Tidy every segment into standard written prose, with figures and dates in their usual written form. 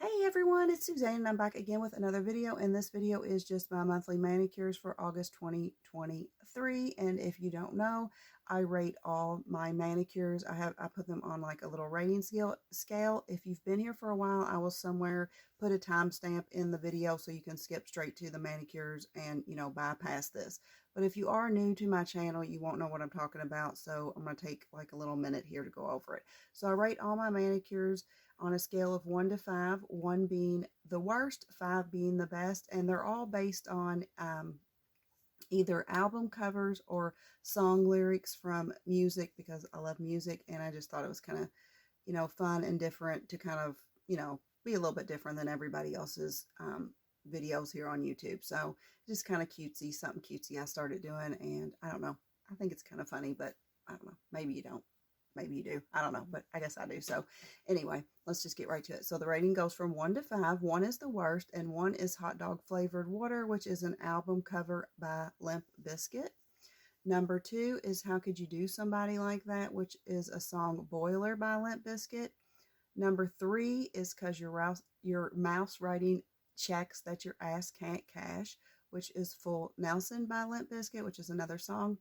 Hey everyone, it's Suzanne and I'm back again with another video, and this video is just my monthly manicures for August 2023. And if you don't know, I rate all my manicures. I put them on like a little rating scale. If you've been here for a while, I will somewhere put a timestamp in the video so you can skip straight to the manicures and bypass this. But if you are new to my channel, you won't know what I'm talking about, so I'm going to take like a little minute here to go over it. So I rate all my manicures on a scale of 1 to 5, 1 being the worst, 5 being the best, and they're all based on either album covers or song lyrics from music, because I love music and I just thought it was kind of, fun and different to kind of, be a little bit different than everybody else's videos here on YouTube. So just kind of cutesy, something cutesy I started doing, and I don't know, I think it's kind of funny, but I don't know, maybe you don't. Maybe you do. I don't know, but I guess I do. So anyway, let's just get right to it. So the rating goes from 1 to 5. 1 is the worst, and 1 is Hot Dog Flavored Water, which is an album cover by Limp Bizkit. Number 2 is How Could You Do Somebody Like That, which is a song Boiler by Limp Bizkit. Number 3 is Cause Your Mouth's Writing Checks That Your Ass Can't Cash, which is Full Nelson by Limp Bizkit, which is another song.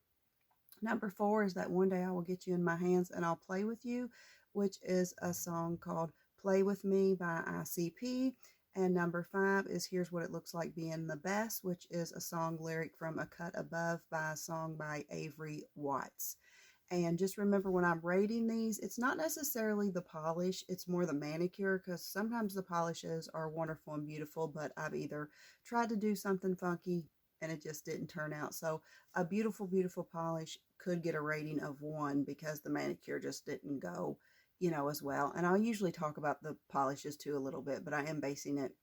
Number 4 is That One Day I Will Get You in My Hands and I'll Play With You, which is a song called Play With Me by ICP. And number 5 is Here's What It Looks Like Being the Best, which is a song lyric from A Cut Above by a song by Avery Watts. And just remember, when I'm rating these, it's not necessarily the polish, it's more the manicure, because sometimes the polishes are wonderful and beautiful, but I've either tried to do something funky and it just didn't turn out. So a beautiful, beautiful polish could get a rating of 1 because the manicure just didn't go, as well. And I'll usually talk about the polishes too a little bit, but I am basing it,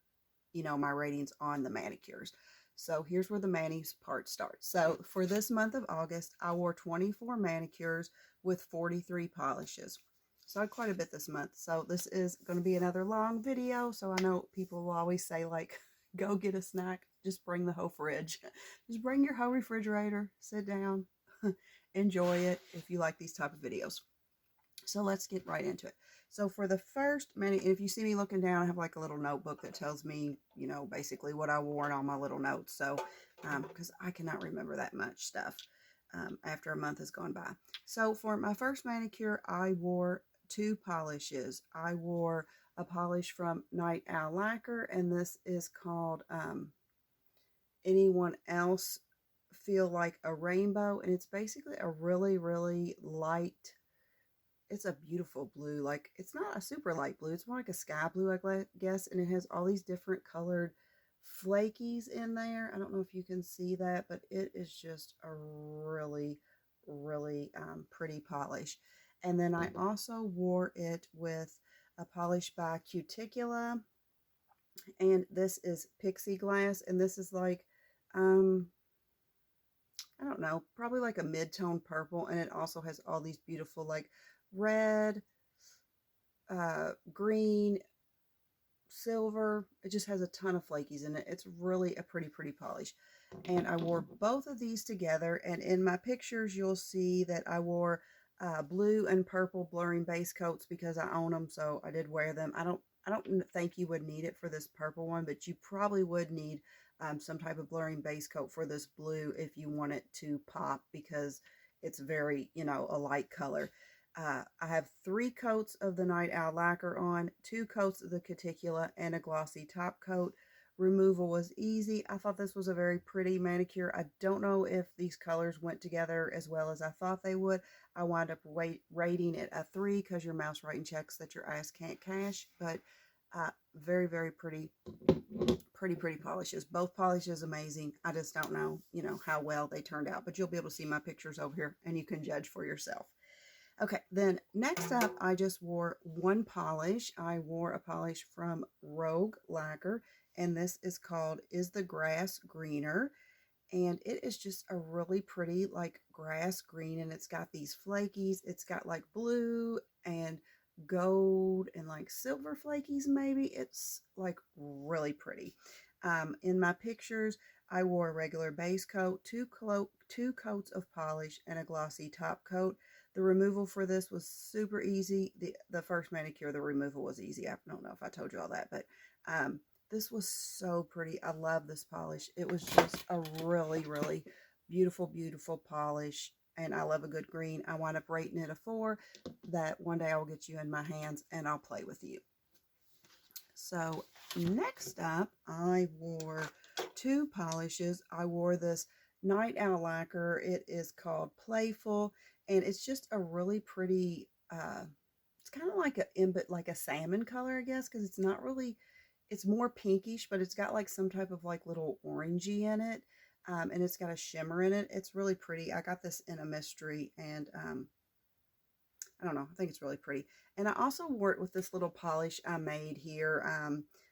my ratings on the manicures. So here's where the manis part starts. So for this month of August, I wore 24 manicures with 43 polishes. So I had quite a bit this month. So this is going to be another long video. So I know people will always say, like, go get a snack, just bring the whole fridge. Just bring your whole refrigerator, sit down, enjoy it if you like these type of videos. So let's get right into it. So for the first many, if you see me looking down, I have like a little notebook that tells me, basically what I wore in all my little notes. So, because I cannot remember that much stuff after a month has gone by. So for my first manicure, I wore 2 polishes. I wore a polish from Night Owl Lacquer, and this is called Anyone Else Feel Like a Rainbow, and it's basically a really, really light, it's a beautiful blue. Like, it's not a super light blue, it's more like a sky blue, I guess, and it has all these different colored flakies in there. I don't know if you can see that, but it is just a really, really pretty polish. And then I also wore it with a polish by Cuticula, and this is Pixie Glass, and this is like I don't know, probably like a mid-tone purple, and it also has all these beautiful like red, green, silver. It just has a ton of flakies in it. It's really a pretty, pretty polish. And I wore both of these together, and in my pictures you'll see that I wore blue and purple blurring base coats because I own them, so I did wear them. I don't think you would need it for this purple one, but you probably would need some type of blurring base coat for this blue if you want it to pop, because it's very, a light color. I have 3 coats of the Night Owl Lacquer on, 2 coats of the Cuticula, and a glossy top coat. Removal was easy. I thought this was a very pretty manicure. I don't know if these colors went together as well as I thought they would. I wound up rating it a 3 because your mouse writing checks that your ass can't cash. But very, very pretty, pretty polishes. Both polishes amazing. I just don't know, how well they turned out. But you'll be able to see my pictures over here and you can judge for yourself. Okay, then next up, I just wore 1 polish. I wore a polish from Rogue Lacquer, and this is called Is the Grass Greener? And it is just a really pretty, like, grass green, and it's got these flakies. It's got, like, blue and gold and, like, silver flakies, maybe. It's, like, really pretty. In my pictures, I wore a regular base coat, two coats of polish, and a glossy top coat. The removal for this was super easy. The first manicure, the removal was easy. I don't know if I told you all that, but this was so pretty. I love this polish. It was just a really, really beautiful, beautiful polish. And I love a good green. I wound up rating it a 4. That one day I'll get you in my hands and I'll play with you. So next up, I wore 2 polishes. I wore this Night Owl Lacquer. It is called Playful, and it's just a really pretty, it's kind of like a salmon color, I guess, because it's not really, it's more pinkish, but it's got like some type of like little orangey in it, and it's got a shimmer in it. It's really pretty. I got this in a mystery, and I don't know, I think it's really pretty. And I also wore it with this little polish I made here.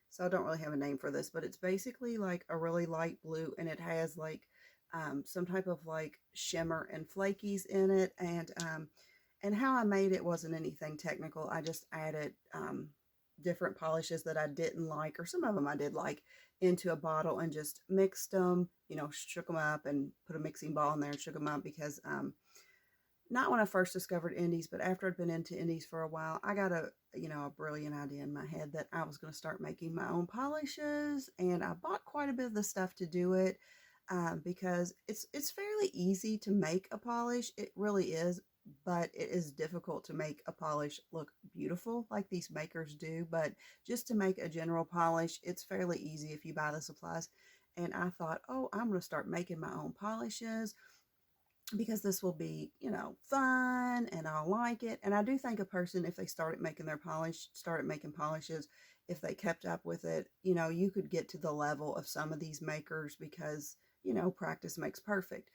So I don't really have a name for this, but it's basically like a really light blue, and it has like some type of like shimmer and flakies in it. And how I made it wasn't anything technical. I just added different polishes that I didn't like, or some of them I did like, into a bottle and just mixed them, you know, shook them up and put a mixing ball in there and shook them up because not when I first discovered indies, but after I'd been into indies for a while, I got a brilliant idea in my head that I was going to start making my own polishes, and I bought quite a bit of the stuff to do it because it's fairly easy to make a polish. It really is, but it is difficult to make a polish look beautiful like these makers do. But just to make a general polish, it's fairly easy if you buy the supplies. And I thought, oh, I'm going to start making my own polishes because this will be, you know, fun and I'll like it. And I do think a person, if they started making polishes, if they kept up with it, you know, you could get to the level of some of these makers because, you know, practice makes perfect.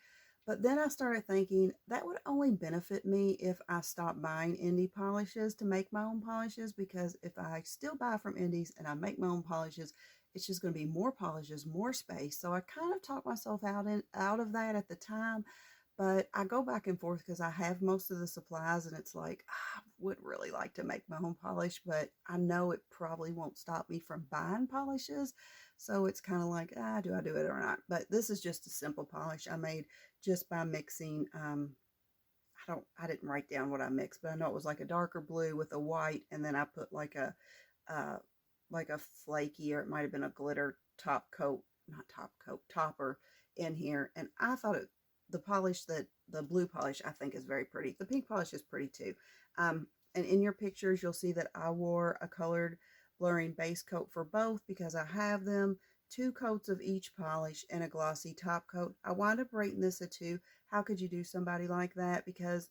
But then I started thinking that would only benefit me if I stopped buying indie polishes to make my own polishes, because if I still buy from indies and I make my own polishes, it's just going to be more polishes, more space. So I kind of talked myself out of that at the time. But I go back and forth because I have most of the supplies, and it's like, I would really like to make my own polish, but I know it probably won't stop me from buying polishes. So it's kind of like, do I do it or not? But this is just a simple polish I made just by mixing. I didn't write down what I mixed, but I know it was like a darker blue with a white, and then I put uh, like a flaky, or it might have been a glitter topper in here. And I thought the blue polish I think is very pretty. The pink polish is pretty too. And in your pictures, you'll see that I wore a colored blurring base coat for both because I have them. 2 coats of each polish and a glossy top coat. I wound up rating this a 2. How could you do somebody like that? Because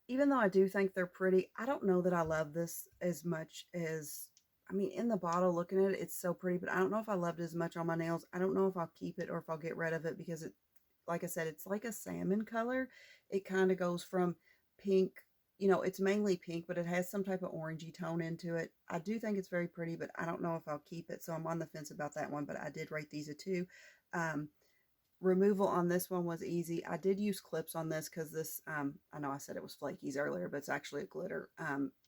even though I do think they're pretty, I don't know that I love this as much as, I mean, in the bottle, looking at it, it's so pretty, but I don't know if I loved it as much on my nails. I don't know if I'll keep it or if I'll get rid of it because it, like I said, it's like a salmon color. It kind of goes from pink, you know, it's mainly pink, but it has some type of orangey tone into it. I do think it's very pretty, but I don't know if I'll keep it. So I'm on the fence about that one, but I did rate these a 2. Um, Removal on this one was easy. I did use clips on this because this, I know I said it was flakies earlier, but it's actually a glitter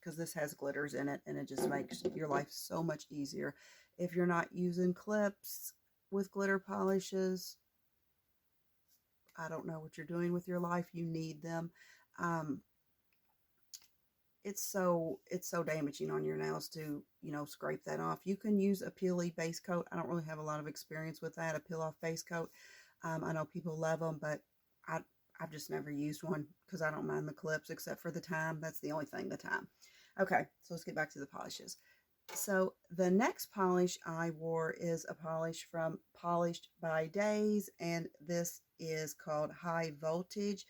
because this has glitters in it, and it just makes your life so much easier. If you're not using clips with glitter polishes, I don't know what you're doing with your life. You need them. Um, it's so damaging on your nails to, you know, scrape that off. You can use a peely base coat. I don't really have a lot of experience with that, a peel off base coat. I know people love them, but I've just never used one because I don't mind the clips except for the time. That's the only thing, the time. Okay, so let's get back to the polishes. So the next polish I wore is a polish from Polished by Days, and this is called High Voltage.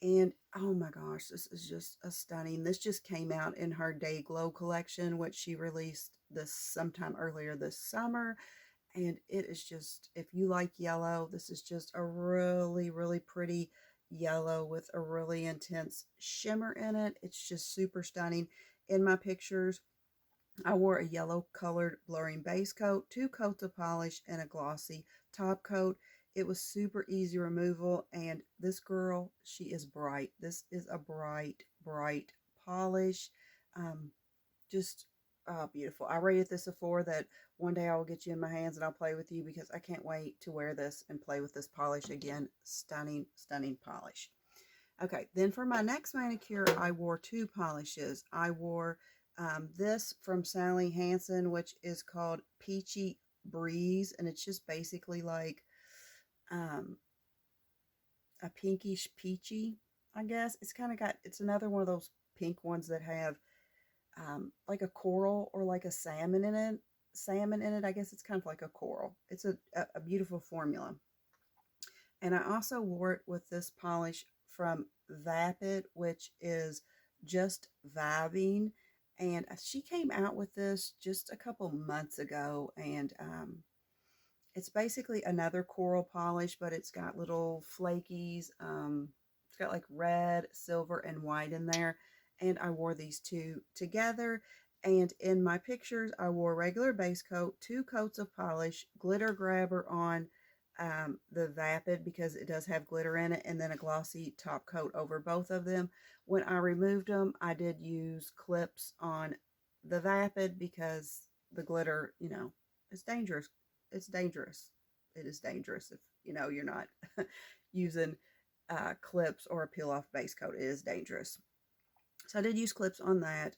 And oh my gosh, this is just a stunning. This just came out in her Day Glow collection, which she released this sometime earlier this summer. And it is just, if you like yellow, this is just a really, really pretty yellow with a really intense shimmer in it. It's just super stunning. In my pictures, I wore a yellow colored blurring base coat, 2 coats of polish, and a glossy top coat. It was super easy removal, and this girl, she is bright. This is a bright, bright polish. Just beautiful. I rated this a 4, that one day I will get you in my hands and I'll play with you because I can't wait to wear this and play with this polish again. Stunning, stunning polish. Okay, then for my next manicure, I wore two polishes. I wore this from Sally Hansen, which is called Peachy Breeze, and it's just basically like um, a pinkish peachy, I guess. It's kind of got, it's another one of those pink ones that have like a coral or like a salmon in it. Salmon in it, I guess it's kind of like a coral. It's a beautiful formula. And I also wore it with this polish from Vapid, which is just vibing. And she came out with this just a couple months ago, and it's basically another coral polish, but it's got little flakies. It's got like red, silver, and white in there. And I wore these two together. And in my pictures, I wore regular base coat, two coats of polish, glitter grabber on the Vapid because it does have glitter in it, and then a glossy top coat over both of them. When I removed them, I did use clips on the Vapid because the glitter, you know, it's dangerous. It's dangerous. It is dangerous if, you know, you're not using clips or a peel off base coat. It is dangerous. So I did use clips on that.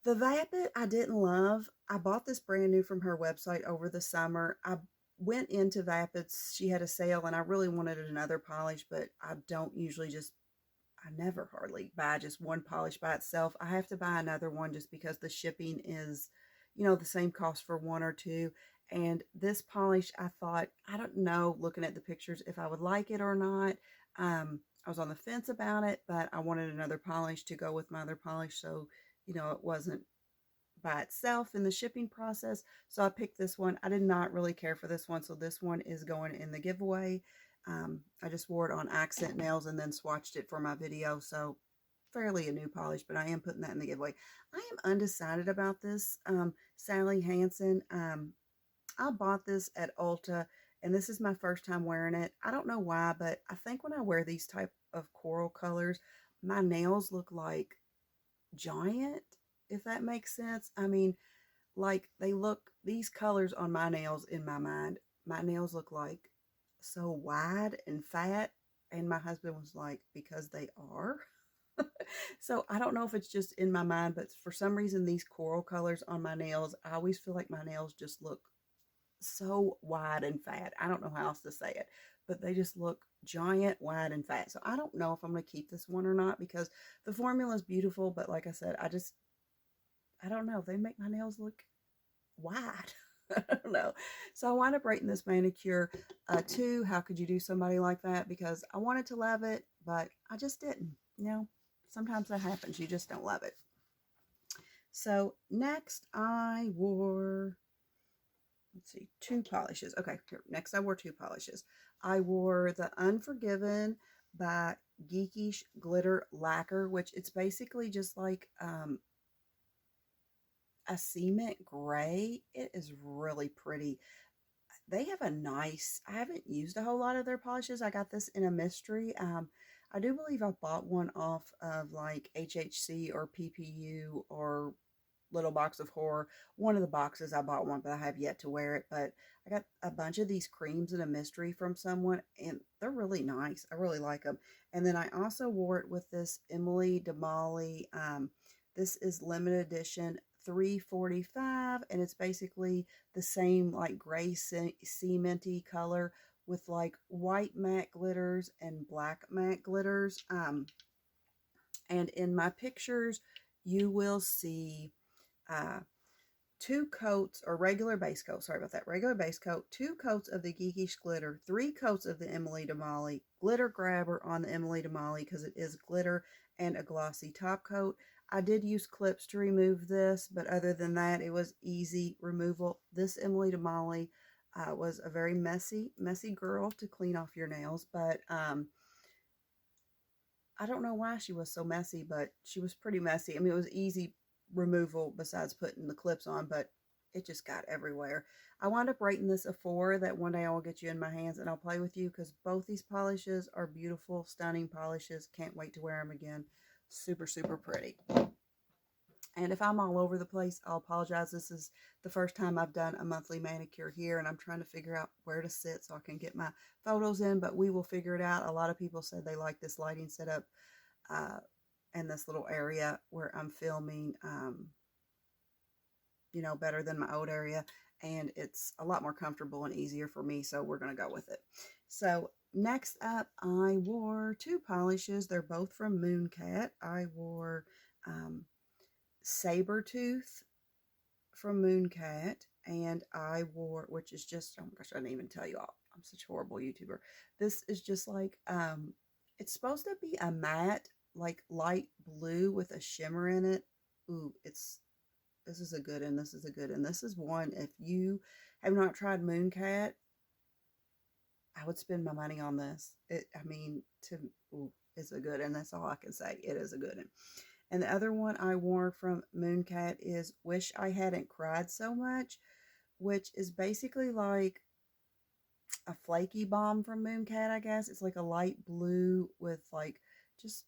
The Vapid I didn't love. I bought this brand new from her website over the summer. I went into Vapids. She had a sale and I really wanted another polish, but I don't usually just, I never hardly buy just one polish by itself. I have to buy another one just because the shipping is, you know, the same cost for one or two. And this polish, I thought, I don't know, looking at the pictures, if I would like it or not. I was on the fence about it, but I wanted another polish to go with my other polish. So, you know, it wasn't by itself in the shipping process. So I picked this one. I did not really care for this one. So this one is going in the giveaway. I just wore it on accent nails and then swatched it for my video. So fairly a new polish, but I am putting that in the giveaway. I am undecided about this Sally Hansen. I bought this at Ulta and this is my first time wearing it. I don't know why, but I think when I wear these type of coral colors, my nails look like giant, if that makes sense. I mean, like they look, these colors on my nails, in my mind, my nails look like so wide and fat. And my husband was like, because they are. So I don't know if it's just in my mind, but for some reason, these coral colors on my nails, I always feel like my nails just look so wide and fat. I don't know how else to say it, but they just look giant, wide, and fat. So I don't know if I'm going to keep this one or not because the formula is beautiful, but like I said, I don't know. They make my nails look wide. I don't know. So I wound up rating this manicure a 2. How could you do somebody like that? Because I wanted to love it, but I just didn't. You know, sometimes that happens. You just don't love it. So next I wore, let's see, 2 polishes. Okay, here, next I wore 2 polishes. I wore the Unforgiven by Geekish Glitter Lacquer, which it's basically just like a cement gray. It is really pretty. They have a nice, I haven't used a whole lot of their polishes. I got this in a mystery. I do believe I bought one off of like HHC or PPU or Little Box of Horror. One of the boxes I bought one, but I have yet to wear it. But I got a bunch of these creams in a mystery from someone, and they're really nice. I really like them. And then I also wore it with this Emily DeMolly. This is limited edition 345, and it's basically the same like gray cementy color with like white matte glitters and black matte glitters. And in my pictures, you will see 2 coats, or regular base coat, sorry about that, regular base coat, 2 coats of the Geekish Glitter, 3 coats of the Emily DeMolly, glitter grabber on the Emily DeMolly because it is glitter, and a glossy top coat. I did use clips to remove this, but other than that, it was easy removal. This Emily DeMolly was a very messy girl to clean off your nails, but I don't know why she was so messy, but she was pretty messy. I mean, it was easy removal besides putting the clips on, but it just got everywhere. I wound up rating this a 4, that one day I will get you in my hands and I'll play with you because both these polishes are beautiful, stunning polishes. Can't wait to wear them again. Super, super pretty. And if I'm all over the place, I'll apologize. This is the first time I've done a monthly manicure here, and I'm trying to figure out where to sit so I can get my photos in, but we will figure it out. A lot of people said they like this lighting setup in this little area where I'm filming, you know, better than my old area, and it's a lot more comfortable and easier for me, so we're going to go with it. So next up, I wore two polishes. They're both from Mooncat. I wore Sabertooth from Mooncat, and I wore, which is just, oh my gosh, I didn't even tell you all. I'm such a horrible YouTuber. This is just like, it's supposed to be a matte, like light blue with a shimmer in it. Ooh, this is a good one. This is a good one. This is one, if you have not tried Mooncat, I would spend my money on this. I mean, it's a good one. That's all I can say. It is a good one. And the other one I wore from Mooncat is Wish I Hadn't Cried So Much, which is basically like a flaky balm from Mooncat, I guess. It's like a light blue with like just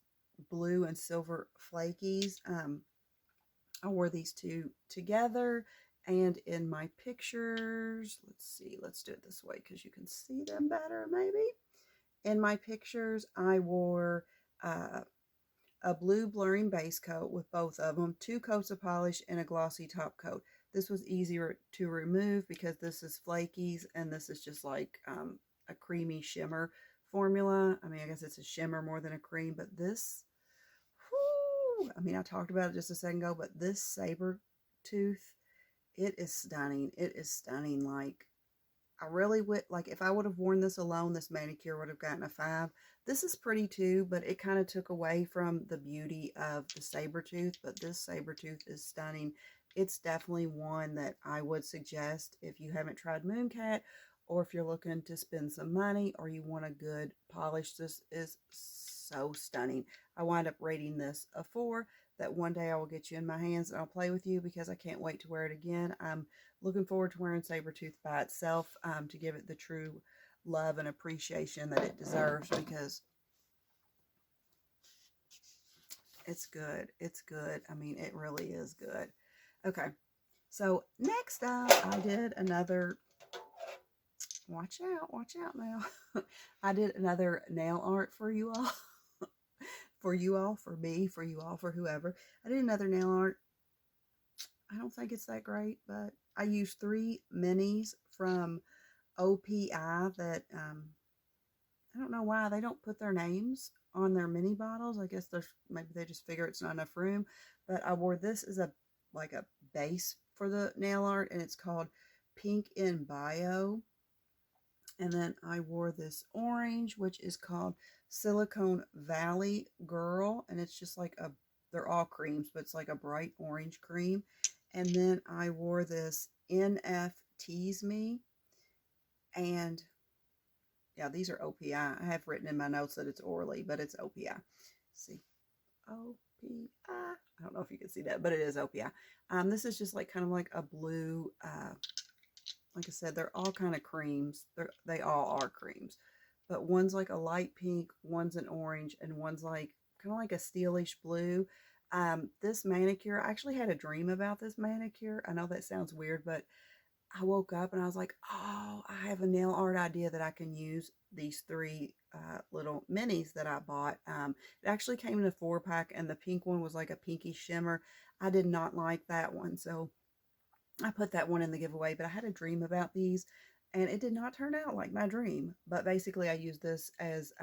blue and silver flakies. I wore these two together, and in my pictures, let's see, let's do it this way because you can see them better maybe. In my pictures, I wore a blue blurring base coat with both of them, 2 coats of polish, and a glossy top coat. This was easier to remove because this is flakies and this is just like a creamy shimmer formula. I mean, I guess it's a shimmer more than a cream, but this, whoo, I mean, I talked about it just a second ago, but this Sabertooth, it is stunning. It is stunning. Like, I really would, like, if I would have worn this alone, this manicure would have gotten a 5. This is pretty too, but it kind of took away from the beauty of the Sabertooth, but this Sabertooth is stunning. It's definitely one that I would suggest if you haven't tried Mooncat, or if you're looking to spend some money, or you want a good polish. This is so stunning. I wind up rating this a 4. That one day I will get you in my hands and I'll play with you because I can't wait to wear it again. I'm looking forward to wearing Sabertooth by itself to give it the true love and appreciation that it deserves, because it's good. It's good. I mean, it really is good. Okay, so next up, I did another, watch out now. I did another nail art for you all. For you all, for me, for you all, for whoever. I did another nail art. I don't think it's that great, but I used 3 minis from OPI that, I don't know why they don't put their names on their mini bottles. I guess maybe they just figure it's not enough room, but I wore this as like a base for the nail art, and it's called Pink in Bio. And then I wore this orange, which is called Silicone Valley Girl, and it's just like they're all creams, but it's like a bright orange cream. And then I wore this NF Tease Me, and yeah, these are OPI. I have written in my notes that it's Orly, but it's OPI. Let's see, OPI. I don't know if you can see that, but it is OPI. This is just like kind of like a blue, like I said, they're all kind of creams. They all are creams. But one's like a light pink, one's an orange, and one's like kind of like a steelish blue. This manicure, I actually had a dream about this manicure. I know that sounds weird, but I woke up and I was like, oh, I have a nail art idea that I can use these 3 little minis that I bought. It actually came in a 4-pack, and the pink one was like a pinky shimmer. I did not like that one, so I put that one in the giveaway, but I had a dream about these, and it did not turn out like my dream. But basically, I used this as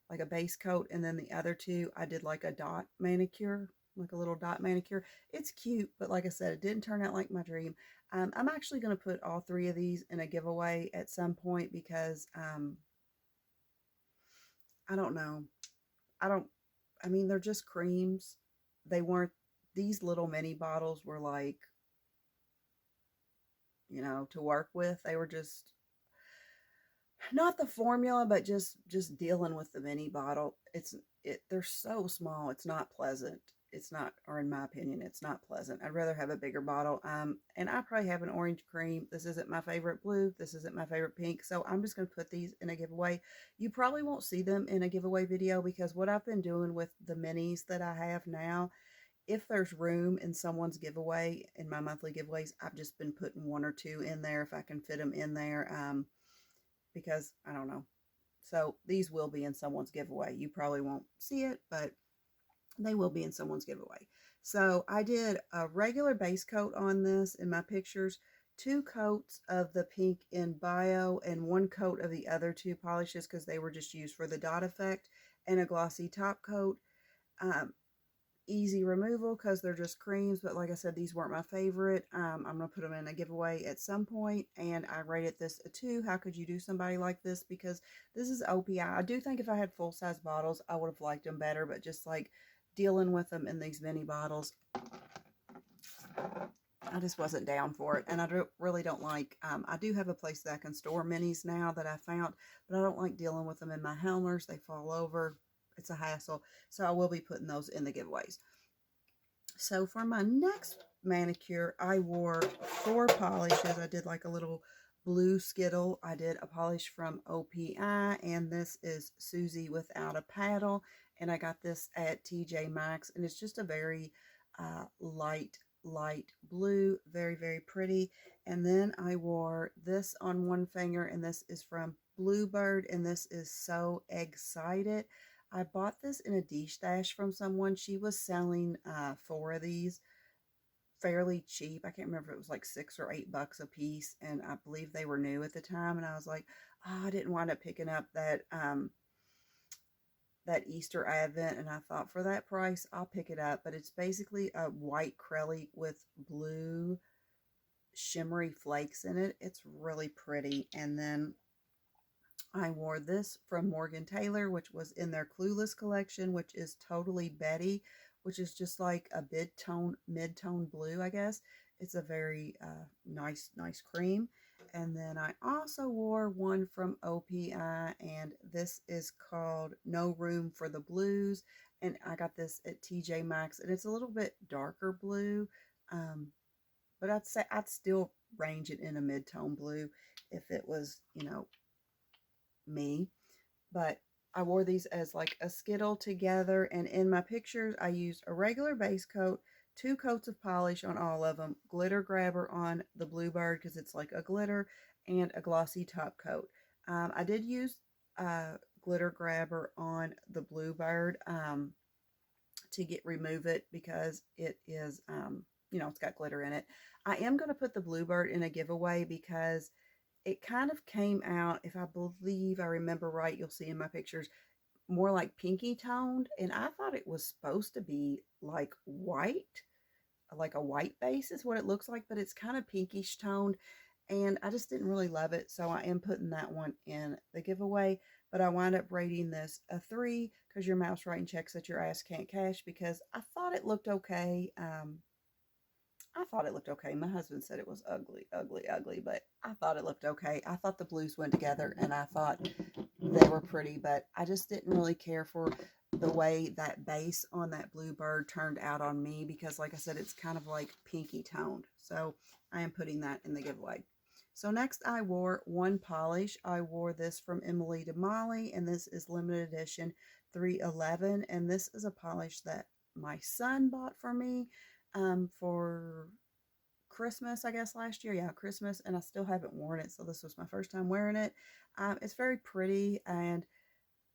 like a base coat, and then the other 2, I did like a dot manicure, like a little dot manicure. It's cute, but like I said, it didn't turn out like my dream. I'm actually going to put all 3 of these in a giveaway at some point because I don't know. I mean, they're just creams. They weren't, these little mini bottles were like, you know, to work with. They were just not the formula, but just dealing with the mini bottle. They're so small. It's not pleasant. It's not, or in my opinion, it's not pleasant. I'd rather have a bigger bottle. And I probably have an orange cream. This isn't my favorite blue. This isn't my favorite pink. So I'm just going to put these in a giveaway. You probably won't see them in a giveaway video because what I've been doing with the minis that I have now if there's room in someone's giveaway, in my monthly giveaways, I've just been putting 1 or 2 in there if I can fit them in there, because I don't know. So these will be in someone's giveaway. You probably won't see it, but they will be in someone's giveaway. So I did a regular base coat on this in my pictures, 2 coats of the pink in Bio, and 1 coat of the other 2 polishes because they were just used for the dot effect, and a glossy top coat. Easy removal because they're just creams, but like I said, these weren't my favorite. I'm going to put them in a giveaway at some point, and I rated this a 2. How could you do somebody like this? Because this is OPI. I do think if I had full-size bottles, I would have liked them better, but just like dealing with them in these mini bottles, I just wasn't down for it. And I really don't like, I do have a place that I can store minis now that I found, but I don't like dealing with them in my helmers. They fall over. It's a hassle. So I will be putting those in the giveaways. So for my next manicure, I wore 4 polishes. I did like a little blue skittle. I did a polish from OPI, and this is Susie Without a Paddle. And I got this at TJ Maxx, and it's just a very light blue, very, very pretty. And then I wore this on one finger, and this is from Bluebird, and this is So Excited. I bought this in a D-stash from someone. She was selling 4 of these fairly cheap. I can't remember if it was like $6 or $8 a piece, and I believe they were new at the time. And I was like, oh, I didn't wind up picking up that that Easter Advent, and I thought for that price I'll pick it up. But it's basically a white Crelly with blue shimmery flakes in it. It's really pretty. And then I wore this from Morgan Taylor, which was in their Clueless collection, which is Totally Betty, which is just like a mid-tone blue, I guess. It's a very nice cream. And then I also wore one from OPI, and this is called No Room for the Blues. And I got this at TJ Maxx, and it's a little bit darker blue, but I'd say I'd still range it in a mid-tone blue if it was, you know, me. But I wore these as like a skittle together, and in my pictures I used a regular base coat, 2 coats of polish on all of them, glitter grabber on the Bluebird because it's like a glitter, and a glossy top coat. I did use glitter grabber on the Bluebird to remove it because it is you know, it's got glitter in it. I am going to put the Bluebird in a giveaway because it kind of came out, if I believe I remember right, you'll see in my pictures, more like pinky toned. And I thought it was supposed to be like white, like a white base is what it looks like, but it's kind of pinkish toned. And I just didn't really love it. So I am putting that one in the giveaway. But I wound up rating this a 3 because your mouse writing checks that your ass can't cash, because I thought it looked okay. I thought it looked okay. My husband said it was ugly, but I thought it looked okay. I thought the blues went together, and I thought they were pretty, but I just didn't really care for the way that base on that Bluebird turned out on me because, like I said, it's kind of like pinky toned. So I am putting that in the giveaway. So next I wore one polish. I wore this from Emily to Molly, and this is limited edition 311, and this is a polish that my son bought for me for Christmas, I guess last year. Yeah, Christmas, and I still haven't worn it, so this was my first time wearing it. It's very pretty, and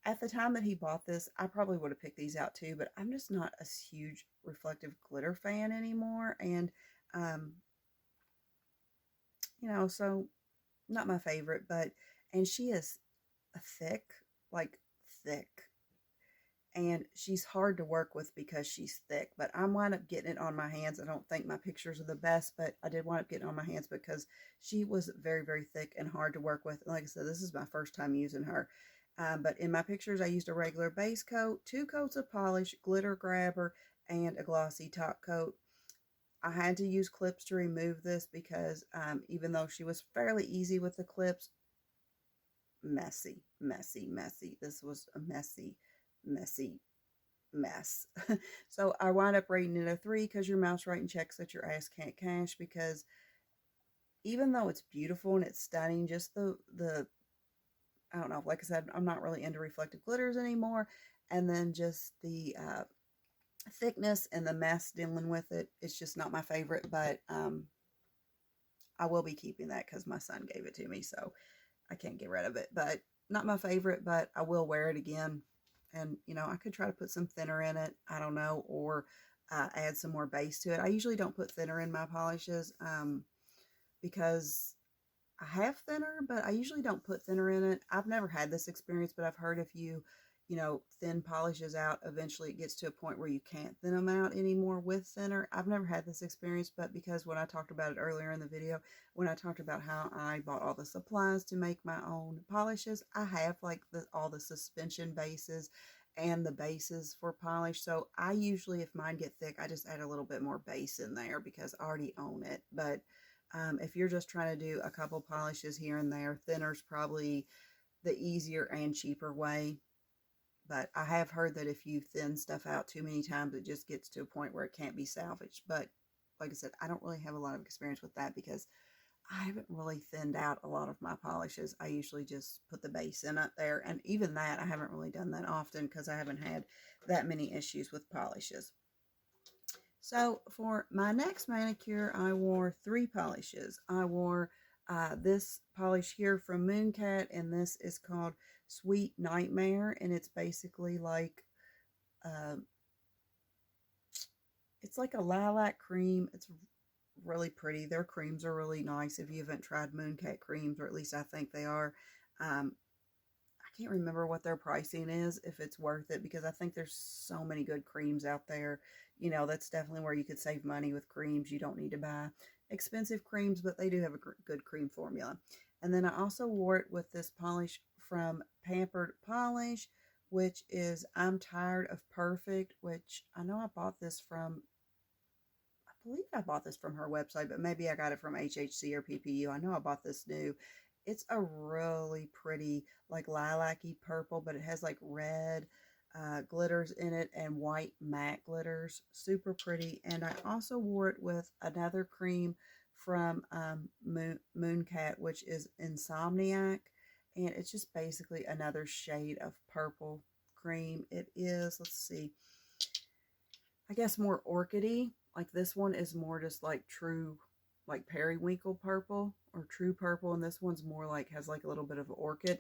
at the time that he bought this, I probably would have picked these out too, but I'm just not a huge reflective glitter fan anymore, and you know, so not my favorite. But and she is thick, like thick, and she's hard to work with because she's thick. But I wind up getting it on my hands. I don't think my pictures are the best, but I did wind up getting it on my hands because she was very, very thick and hard to work with. And like I said, this is my first time using her. But in my pictures, I used a regular base coat, 2 coats of polish, glitter grabber, and a glossy top coat. I had to use clips to remove this because even though she was fairly easy with the clips, messy. This was a messy mess. So I wound up rating it a 3 because your mouse writing checks that your ass can't cash, because even though it's beautiful and it's stunning, just the I don't know, like I said, I'm not really into reflective glitters anymore. And then just the thickness and the mess dealing with it. It's just not my favorite, but I will be keeping that because my son gave it to me, so I can't get rid of it. But not my favorite, but I will wear it again. And, you know, I could try to put some thinner in it. I don't know. Or add some more base to it. I usually don't put thinner in my polishes because I have thinner, but I usually don't put thinner in it. I've never had this experience, but I've heard if you know, thin polishes out, eventually it gets to a point where you can't thin them out anymore with thinner. I've never had this experience, but because when I talked about it earlier in the video, when I talked about how I bought all the supplies to make my own polishes, I have like all the suspension bases and the bases for polish. So I usually, if mine get thick, I just add a little bit more base in there because I already own it. But if you're just trying to do a couple polishes here and there, thinner's probably the easier and cheaper way. But I have heard that if you thin stuff out too many times, it just gets to a point where it can't be salvaged. But like I said, I don't really have a lot of experience with that because I haven't really thinned out a lot of my polishes. I usually just put the base in up there. And even that, I haven't really done that often because I haven't had that many issues with polishes. So for my next manicure, I wore 3 polishes. I wore this polish here from Mooncat, and this is called Sweet Nightmare, and it's basically like uh, it's like a lilac cream. It's really pretty. Their creams are really nice. If you haven't tried Mooncat creams, or at least I think they are, I can't remember what their pricing is, if it's worth it, because I think there's so many good creams out there. You know, that's definitely where you could save money with creams. You don't need to buy expensive creams, but they do have a good cream formula. And then I also wore it with this polish from Pampered Polish, which is I'm Tired of Perfect, which I know I bought this from, I believe I bought this from her website, but maybe I got it from HHC or PPU. I know I bought this new. It's a really pretty, like lilac-y purple, but it has like red glitters in it and white matte glitters. Super pretty. And I also wore it with another cream from Mooncat, which is Insomniac. And it's just basically another shade of purple cream. It is, let's see, I guess more orchidy. Like this one is more just like true, like periwinkle purple or true purple, and this one's more like has like a little bit of orchid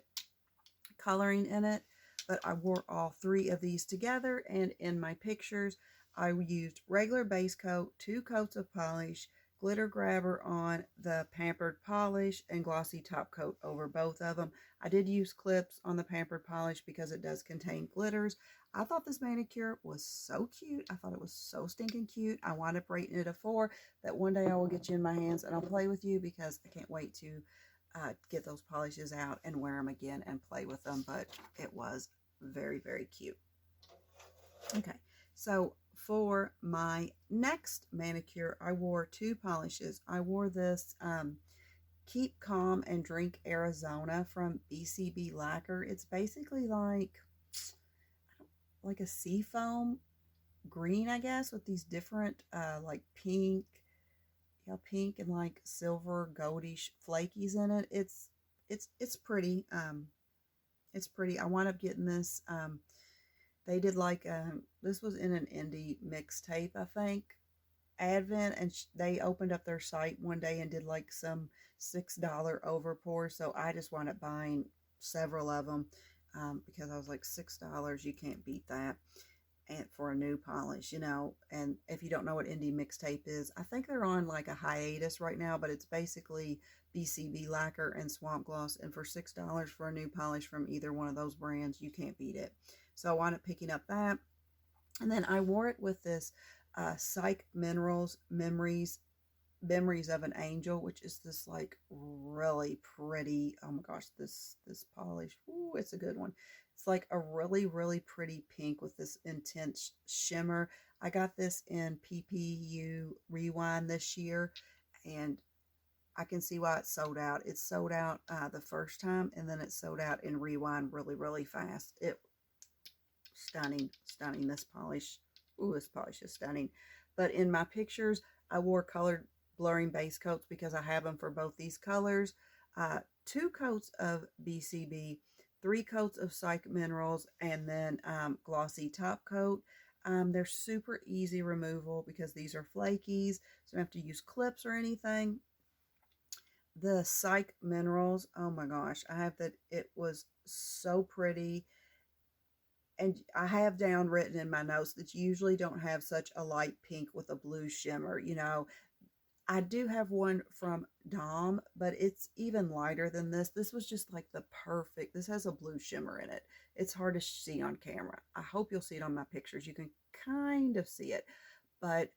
coloring in it. But I wore all 3 of these together, and in my pictures, I used regular base coat, 2 coats of polish, glitter grabber on the Pampered Polish, and glossy top coat over both of them. I did use clips on the Pampered Polish because it does contain glitters. I thought this manicure was so cute. I thought it was so stinking cute. I wound up rating it a 4, that one day I will get you in my hands and I'll play with you because I can't wait to get those polishes out and wear them again and play with them. But it was very, very cute. Okay, so for my next manicure, I wore 2 polishes. I wore this Keep Calm and Drink Arizona from BCB Lacquer. It's basically like a seafoam green, I guess, with these different like pink, yeah, pink and like silver goldish flakies in it. It's pretty. It's pretty. I wound up getting this. They did like this was in an indie mixtape, I think, Advent, and they opened up their site one day and did like some $6 overpour. So I just wound up buying several of them because I was like $6. You can't beat that. And for a new polish, you know. And if you don't know what indie mixtape is, I think they're on like a hiatus right now, but it's basically BCB Lacquer and Swamp Gloss, and for $6 for a new polish from either one of those brands, you can't beat it. So I wound up picking up that, and then I wore it with this Psych Minerals Memories of an Angel, which is this like really pretty, oh my gosh, this polish, ooh, it's a good one. It's like a really, really pretty pink with this intense shimmer. I got this in PPU Rewind this year, and I can see why it's sold out. It sold out the first time, and then it sold out in Rewind really, really fast. It stunning, stunning, this polish. Ooh, this polish is stunning. But in my pictures, I wore colored blurring base coats because I have them for both these colors. 2 coats of BCB, 3 coats of Psych Minerals, and then glossy top coat. They're super easy removal because these are flakies, so you don't have to use clips or anything. The Psych Minerals, oh my gosh, I have that. It was so pretty. And I have down written in my notes that you usually don't have such a light pink with a blue shimmer. You know, I do have one from Dom, but it's even lighter than this. This was just like the perfect, this has a blue shimmer in it. It's hard to see on camera. I hope you'll see it on my pictures. You can kind of see it, but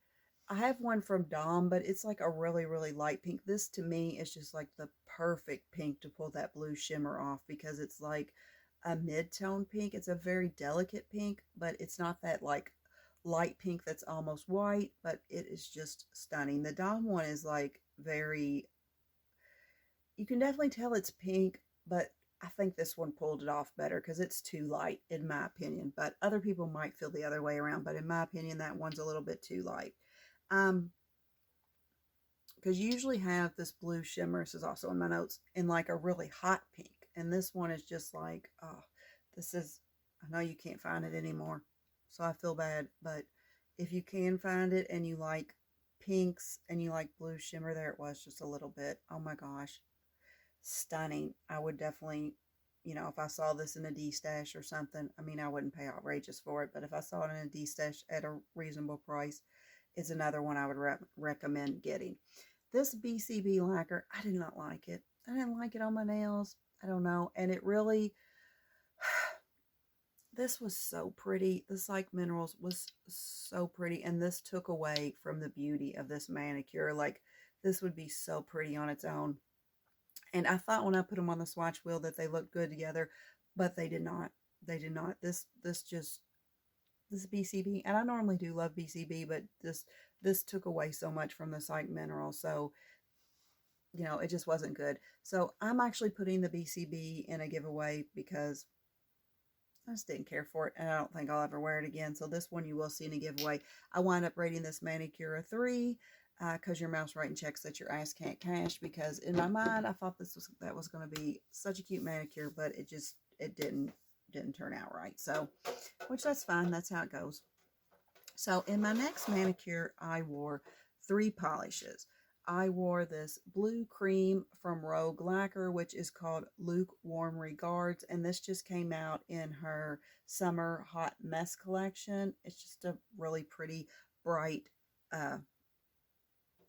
I have one from Dom, but it's like a really, really light pink. This to me is just like the perfect pink to pull that blue shimmer off because it's like a mid-tone pink. It's a very delicate pink, but it's not that like light pink that's almost white, but it is just stunning. The Dom one is like very, you can definitely tell it's pink, but I think this one pulled it off better because it's too light in my opinion, but other people might feel the other way around, but in my opinion that one's a little bit too light. Because you usually have this blue shimmer, this is also in my notes, in like a really hot pink, and this one is just like, oh, this is, I know you can't find it anymore, so I feel bad, but if you can find it and you like pinks and you like blue shimmer, there it was just a little bit. Oh my gosh, stunning. I would definitely, you know, if I saw this in a D-stash or something, I mean, I wouldn't pay outrageous for it, but if I saw it in a D-stash at a reasonable price, it's another one I would recommend getting. This BCB lacquer, I did not like it. I didn't like it on my nails. I don't know. And it really, this was so pretty. The Psych Minerals was so pretty. And this took away from the beauty of this manicure. Like, this would be so pretty on its own. And I thought when I put them on the swatch wheel that they looked good together, but they did not. They did not. This BCB, and I normally do love BCB, but this took away so much from the Psych Mineral. So, you know, it just wasn't good. So I'm actually putting the BCB in a giveaway because I just didn't care for it, and I don't think I'll ever wear it again. So this one you will see in a giveaway. I wind up rating this manicure a 3 because your mouse writing checks that your ass can't cash, because in my mind I thought that was going to be such a cute manicure, but it didn't turn out right. So, which that's fine. That's how it goes. So in my next manicure, I wore 3 polishes. I wore this blue cream from Rogue Lacquer, which is called Lukewarm Regards, and this just came out in her Summer Hot Mess collection. It's just a really pretty, bright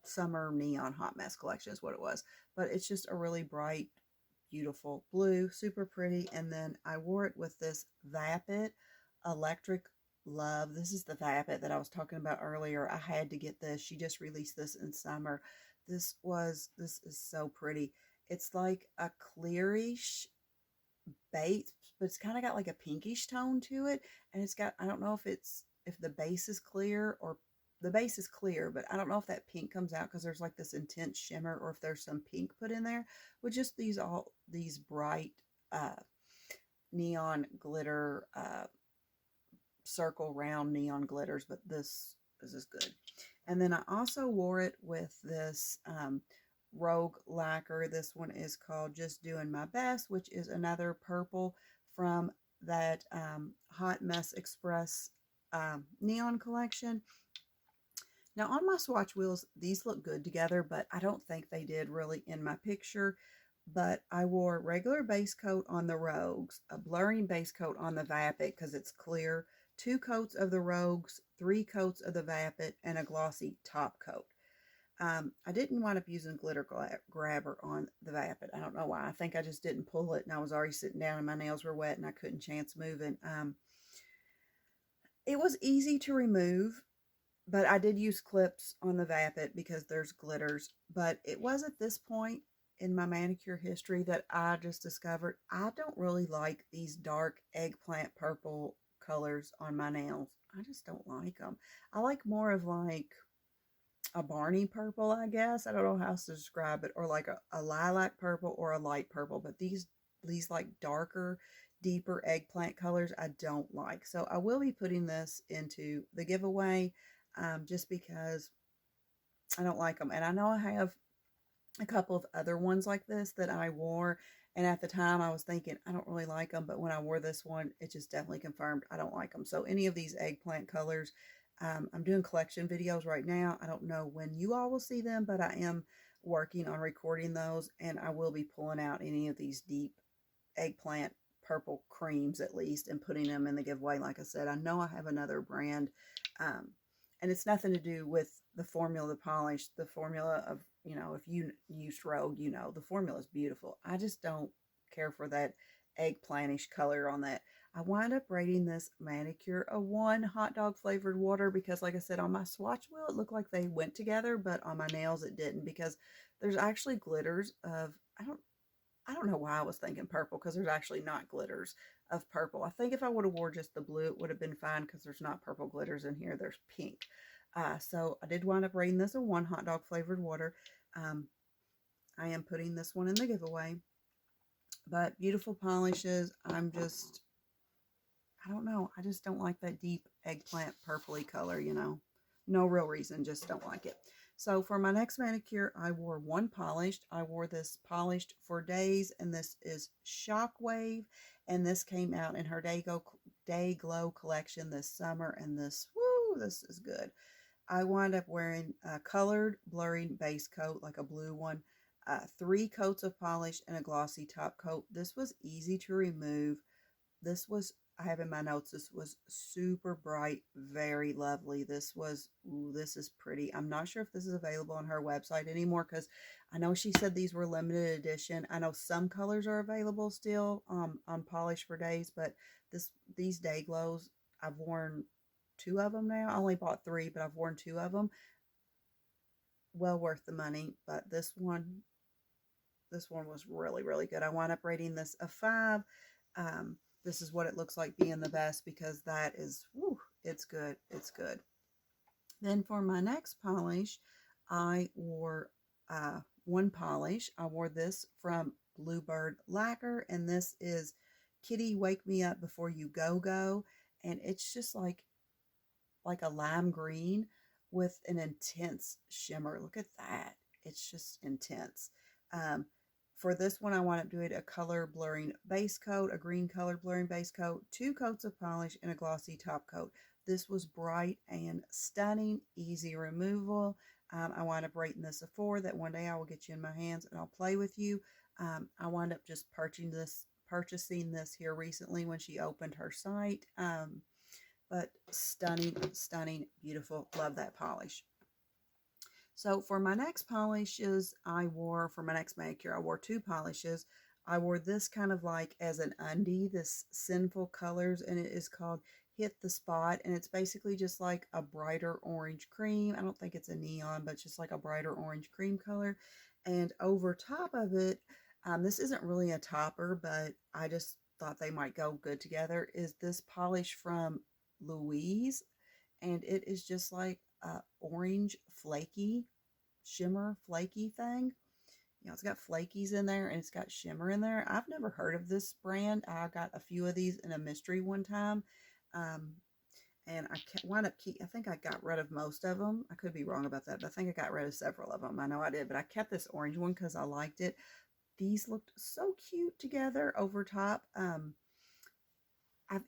summer neon hot mess collection is what it was. But it's just a really bright, beautiful blue, super pretty. And then I wore it with this Vapid Electric Love. This is the Vapid that I was talking about earlier. I had to get this. She just released this in summer. This is so pretty. It's like a clearish base, but it's kind of got like a pinkish tone to it. And it's got, I don't know if the base is clear, or the base is clear, but I don't know if that pink comes out because there's like this intense shimmer, or if there's some pink put in there with just these bright neon glitter, circle round neon glitters, but this is good. And then I also wore it with this Rogue Lacquer. This one is called Just Doing My Best, which is another purple from that Hot Mess Express neon collection. Now on my swatch wheels, these look good together, but I don't think they did really in my picture. But I wore regular base coat on the Rogues, a blurring base coat on the Vapid because it's clear, 2 coats of the Rogues, 3 coats of the Vapid, and a glossy top coat. I didn't wind up using glitter grabber on the Vapid. I don't know why. I think I just didn't pull it, and I was already sitting down and my nails were wet and I couldn't chance moving. It was easy to remove, but I did use clips on the Vapid because there's glitters. But it was at this point in my manicure history that I just discovered I don't really like these dark eggplant purple colors on my nails. I just don't like them. I like more of like a Barney purple, I guess. I don't know how else to describe it. Or like a lilac purple or a light purple. But these like darker, deeper eggplant colors I don't like. So I will be putting this into the giveaway just because I don't like them. And I know I have a couple of other ones like this that I wore, And at the time I was thinking, I don't really like them, but when I wore this one, it just definitely confirmed I don't like them. So any of these eggplant colors, I'm doing collection videos right now. I don't know when you all will see them, but I am working on recording those, and I will be pulling out any of these deep eggplant purple creams at least and putting them in the giveaway. Like I said, I know I have another brand, um, and it's nothing to do with the formula, the polish, the formula of, you know, if you used Rogue, you know, the formula is beautiful. I just don't care for that eggplantish color on that. I wind up rating this manicure a 1 hot dog flavored water because, like I said, on my swatch wheel, it looked like they went together, but on my nails, it didn't, because there's actually glitters of, I don't know why I was thinking purple, because there's actually not glitters of purple. I think if I would have wore just the blue, it would have been fine, because there's not purple glitters in here. There's pink. So I did wind up rating this a 1 hot dog flavored water. I am putting this one in the giveaway. But beautiful polishes. I don't know. I just don't like that deep eggplant purpley color, you know. No real reason, just don't like it. So for my next manicure, I wore one polished. I wore this polished for days, and this is Shockwave, and this came out in her Day Glow collection this summer, and this is good. I wound up wearing a colored blurring base coat, like a blue one, 3 coats of polish, and a glossy top coat. This was easy to remove. This was, I have in my notes, this was super bright, very lovely. This was, ooh, this is pretty. I'm not sure if this is available on her website anymore, because I know she said these were limited edition. I know some colors are available still on Polish for Days, but these Day Glows, I've worn 2 of them now. I only bought 3, but I've worn 2 of them. Well worth the money, but this one was really, really good. I wound up rating this a 5. This is what it looks like being the best, because that is, whew, it's good. It's good. Then for my next polish, I wore one polish. I wore this from Monarch Lacquer, and this is Kitty Wake Me Up Before You Go Go. And it's just like a lime green with an intense shimmer. Look at that. It's just intense. For this one, I wound up doing a color blurring base coat, a green color blurring base coat, 2 coats of polish, and a glossy top coat. This was bright and stunning, easy removal. I wound up rating this a 4, that one day I will get you in my hands and I'll play with you. I wound up just purchasing this here recently when she opened her site. But stunning, stunning, beautiful. Love that polish. So for my next polishes, for my next manicure, I wore 2 polishes. I wore this kind of like as an undie, this Sinful Colors, and it is called Hit the Spot, and it's basically just like a brighter orange cream. I don't think it's a neon, but it's just like a brighter orange cream color. And over top of it, this isn't really a topper, but I just thought they might go good together, is this polish from Louise, and it is just like a orange flaky shimmer flaky thing. You know, it's got flakies in there and it's got shimmer in there. I've never heard of this brand. I got a few of these in a mystery one time, and I think I got rid of most of them. I could be wrong about that, but I think I got rid of several of them. I know I did, but I kept this orange one because I liked it. These looked so cute together over top.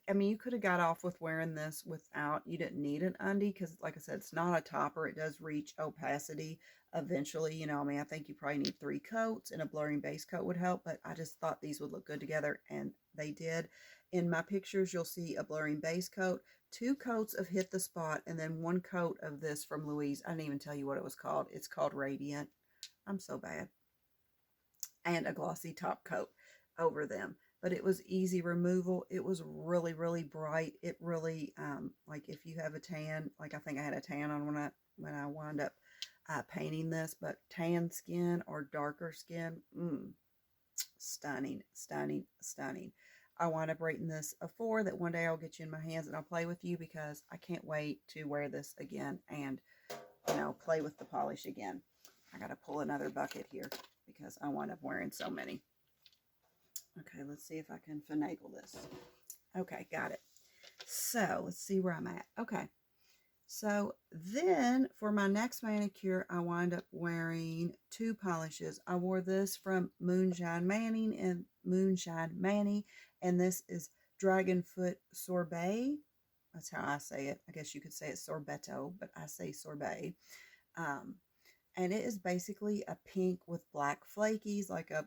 I mean, you could have got off with wearing this without, you didn't need an undie, because like I said, it's not a topper. It does reach opacity eventually, you know. I mean, I think you probably need 3 coats, and a blurring base coat would help, but I just thought these would look good together, and they did. In my pictures, you'll see a blurring base coat, 2 coats of Hit the Spot, and then 1 coat of this from Louise. I didn't even tell you what it was called. It's called Radiant. I'm so bad. And a glossy top coat over them. But it was easy removal. It was really, really bright. It really, like if you have a tan, like I think I had a tan on when I wound up painting this, but tan skin or darker skin, stunning, stunning, stunning. I wound up rating this a 4, that one day I'll get you in my hands and I'll play with you, because I can't wait to wear this again and, you know, play with the polish again. I got to pull another bucket here because I wound up wearing so many. Okay, let's see if I can finagle this. Okay, got it. So let's see where I'm at. Okay, So then for my next manicure, I wind up wearing two polishes. I wore this from Moonshine Manny, and this is Dragonfoot Sorbet. That's how I say it. I guess you could say it's sorbetto, but I say sorbet. Um, and it is basically a pink with black flakies, like a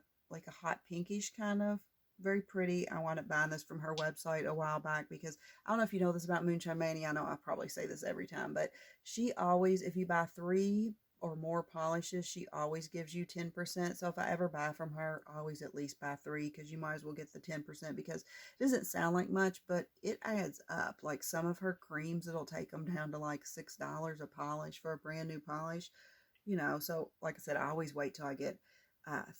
hot pinkish kind of. Very pretty. I wound up buying this from her website a while back because I don't know if you know this about Moonshine Mania. I know I probably say this every time, but she always, if you buy 3 or more polishes, she always gives you 10%. So if I ever buy from her, I always at least buy 3 because you might as well get the 10% because it doesn't sound like much, but it adds up. Like some of her creams, it'll take them down to like $6 a polish for a brand new polish. So like I said, I always wait till I get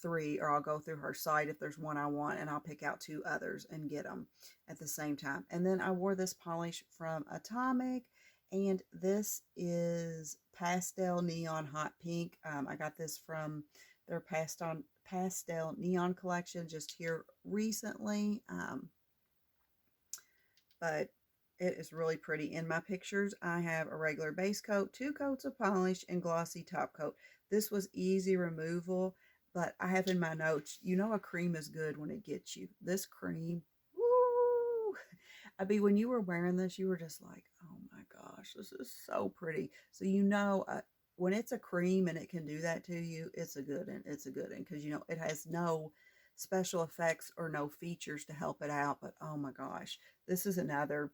3, or I'll go through her site if there's one I want, and I'll pick out 2 others and get them at the same time. And then I wore this polish from Atomic, and this is Pastel Neon Hot Pink. I got this from their Pastel Neon collection just here recently. But it is really pretty. In my pictures, I have a regular base coat, 2 coats of polish, and glossy top coat. This was easy removal, but I have in my notes, a cream is good when it gets you. This cream, woo! When you were wearing this, you were just like, oh my gosh, this is so pretty. So when it's a cream and it can do that to you, it's a good one. It's a good one because it has no special effects or no features to help it out. But oh my gosh, this is another.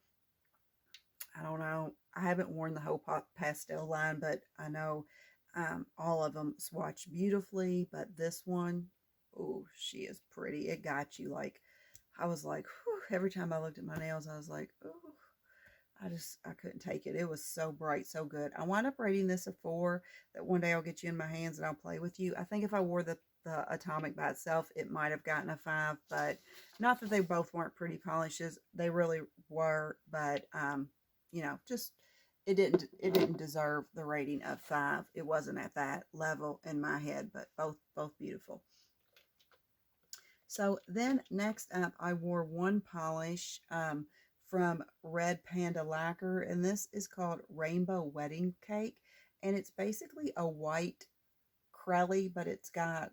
I don't know. I haven't worn the whole pastel line, but I know all of them swatch beautifully. But this one, oh, she is pretty. It got you. I was like, whew, every time I looked at my nails, I was like, oh, I couldn't take it. It was so bright, so good. I wound up rating this a 4, that one day I'll get you in my hands and I'll play with you. I think if I wore the Atomic by itself, it might have gotten a 5, but not that they both weren't pretty polishes. They really were, but just it didn't deserve the rating of 5. It wasn't at that level in my head, but both beautiful. So then next up, I wore one polish from Red Panda Lacquer, and this is called Rainbow Wedding Cake, and it's basically a white crelly, but it's got,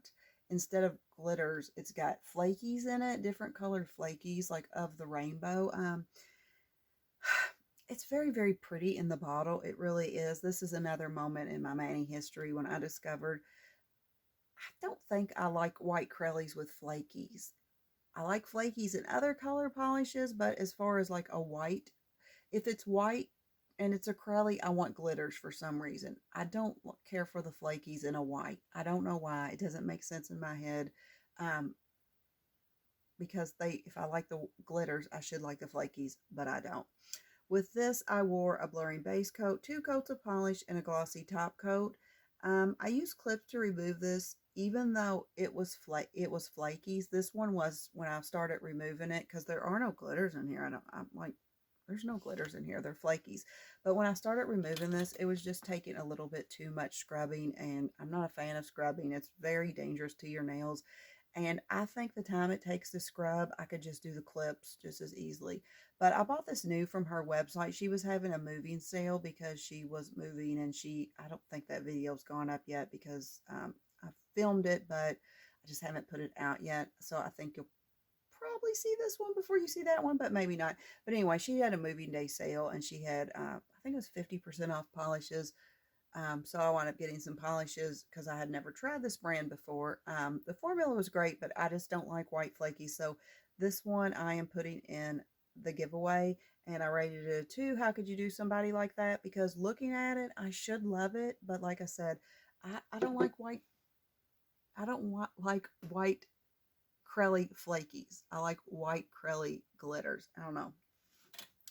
instead of glitters, it's got flakies in it, different colored flakies, like of the rainbow. It's very, very pretty in the bottle. It really is. This is another moment in my Mani history when I discovered I don't think I like white crellies with flakies. I like flakies in other color polishes, but as far as like a white, if it's white and it's a crelly, I want glitters for some reason. I don't care for the flakies in a white. I don't know why. It doesn't make sense in my head. Because if I like the glitters, I should like the flakies, but I don't. With this, I wore a blurring base coat, 2 coats of polish, and a glossy top coat. I used clips to remove this, even though it was flakies. This one was when I started removing it, because there are no glitters in here. I'm like, there's no glitters in here. They're flakies. But when I started removing this, it was just taking a little bit too much scrubbing, and I'm not a fan of scrubbing. It's very dangerous to your nails. And I think the time it takes to scrub, I could just do the clips just as easily. But I bought this new from her website. She was having a moving sale because she was moving, and I don't think that video's gone up yet because I filmed it, but I just haven't put it out yet. So I think you'll probably see this one before you see that one, but maybe not. But anyway, she had a moving day sale, and she had, I think it was 50% off polishes. So I wound up getting some polishes because I had never tried this brand before. The formula was great, but I just don't like white flaky. So this one I am putting in the giveaway, and I rated it a 2. How could you do somebody like that? Because looking at it, I should love it. But like I said, I don't like white. I don't like white crelly flakies. I like white crelly glitters. I don't know.